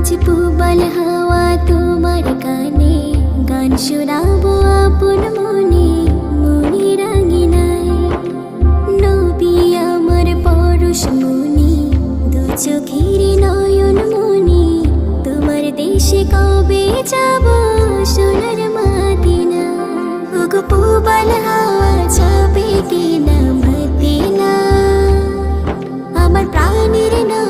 আজ পুবাল হাওয়া তোমার কানে গান শোনাবো আপন মনে মনে রাঙিনায়। নবী আমার পরশ মনি দু চোখের নয়ন মনি তোমার দেশে কবে যাব সোনার মদিনা। ওগো পুবাল হাওয়া যাবে কিনা মদিনা আমার প্রাণের না